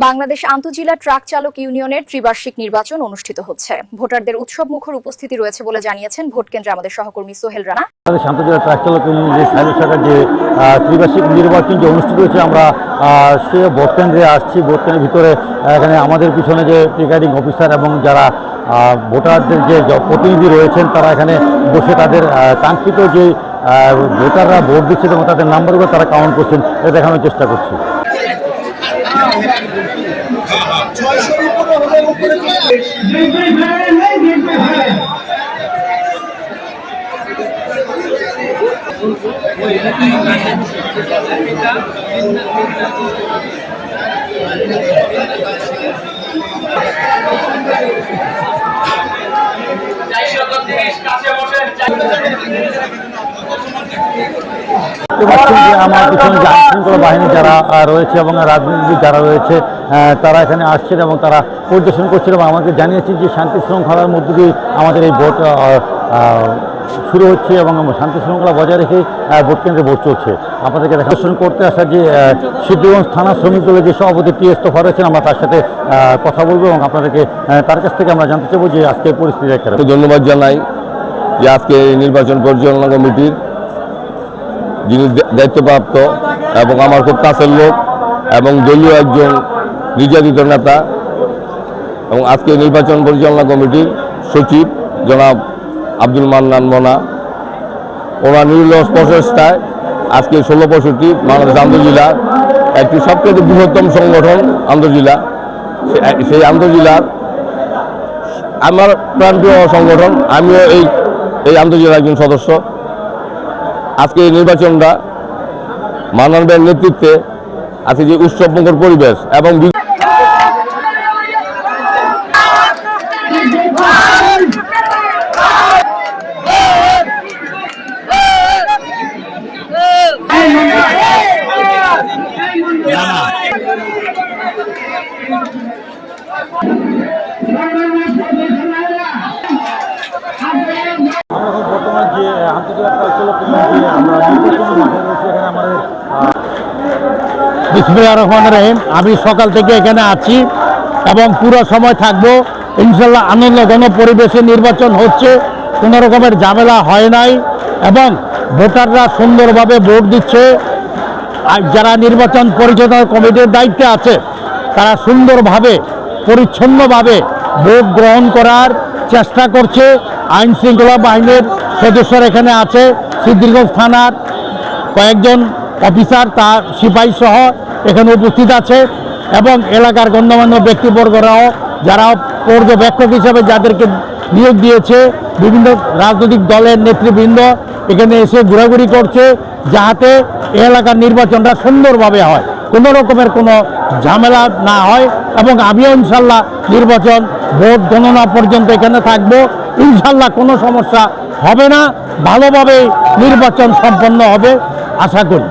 Bangladesh আন্তঃজেলা truck চালক ইউনিয়নের ত্রিবার্ষিক নির্বাচন অনুষ্ঠিত হচ্ছে। ভোটারদের উৎসবমুখর উপস্থিতি রয়েছে বলে জানিয়েছেন ভোট কেন্দ্রে আমাদের সহকর্মী সোহেল রানা। বাংলাদেশ আন্তঃজেলা ট্রাক চালক ইউনিয়নের যে সাইলো শাখার যে ত্রিবার্ষিক নির্বাচন যে অনুষ্ঠিত হয়েছে, আমরা সে ভোট কেন্দ্রে আসছি। ভোট কেন্দ্রের ভিতরে এখানে আমাদের পিছনে যে প্রিসাইডিং অফিসার এবং যারা ভোটারদের যে প্রতিনিধি রয়েছেন, তারা এখানে বসে তাদের কাঙ্ক্ষিত যে ভোটাররা ভোট দিচ্ছে এবং তাদের নাম্বারগুলো তারা কাউন্ট করছেন, এটা দেখানোর চেষ্টা করছি। আমার পিছনে যে আইনশৃঙ্খলা বাহিনী যারা রয়েছে এবং রাজনীতিবিদ যারা রয়েছে, তারা এখানে আসছেন এবং তারা পরিদর্শন করছেন এবং আমাকে জানিয়েছেন যে শান্তি শৃঙ্খলার মধ্য দিয়ে আমাদের এই ভোট শুরু হচ্ছে এবং শান্তি শৃঙ্খলা বজায় রেখে ভোট কেন্দ্রে ভোট চলছে। আপনাদেরকে দেখাশোনা করতে আসা যে সিদ্ধিরগঞ্জ থানা শ্রমিক দলের যে সভাপতি টি.এস. তোফা রয়েছেন, আমরা তার সাথে কথা বলবো এবং আপনাদেরকে তার কাছ থেকে আমরা জানতে চাইবো যে আজকের পরিস্থিতি একটা। ধন্যবাদ জানাই যে আজকে নির্বাচন পরিচালনা কমিটির যিনি দায়িত্বপ্রাপ্ত এবং আমার খুব কাছের লোক এবং দলীয় একজন নির্যাতিত নেতা এবং আজকে নির্বাচন পরিচালনা কমিটির সচিব জনাব আব্দুল মান্নান মোনা, ওনার নির্লস প্রচেষ্টায় আজকে 1665 বাংলাদেশ আন্তঃজেলার একটি সবচেয়ে বৃহত্তম সংগঠন আন্তঃজেলা, সেই আন্তঃজেলার আমার প্রান্তীয় সংগঠন, আমিও এই আন্তঃজেলার একজন সদস্য। আজকে এই নির্বাচনটা মান্নান ভাইয়ের নেতৃত্বে আজকে যে উৎসবমুখর পরিবেশ এবং বর্তমান যে আন্তর্জাতিক ট্রাক চালক ইউনিয়ন আমরা নির্বাচনী মাঠে রয়েছে, এখানে আমাদের বিসমিল্লাহির রহমানির রহিম। আমি সকাল থেকে এখানে আছি এবং পুরো সময় থাকবো। ইনশাল্লাহ আনন্দঘন পরিবেশে নির্বাচন হচ্ছে, কোনো রকমের ঝামেলা হয় নাই এবং ভোটাররা সুন্দরভাবে ভোট দিচ্ছে। আর যারা নির্বাচন পরিচালনা কমিটির দায়িত্বে আছে, তারা সুন্দরভাবে পরিচ্ছন্নভাবে ভোট গ্রহণ করার চেষ্টা করছে। আইন শৃঙ্খলা বাহিনীর সদস্যরা এখানে আছে, সিদ্ধিরগঞ্জ থানার কয়েকজন অফিসার, তার সিপাহী সহ এখানে উপস্থিত আছে এবং এলাকার গণ্যমান্য ব্যক্তিবর্গরাও যারা পর্যবেক্ষক হিসাবে যাদেরকে নিয়োগ দিয়েছে, বিভিন্ন রাজনৈতিক দলের নেতৃবৃন্দ এখানে এসে ঘোরাঘুরি করছে, যাহাতে এলাকার নির্বাচনটা সুন্দরভাবে হয়, কোনো রকমের কোনো ঝামেলা না হয়। এবং আমিও ইনশাল্লাহ নির্বাচন ভোট গণনা পর্যন্ত এখানে থাকবো। ইনশাল্লাহ কোনো সমস্যা হবে না, ভালোভাবে নির্বাচন সম্পন্ন হবে আশা করি।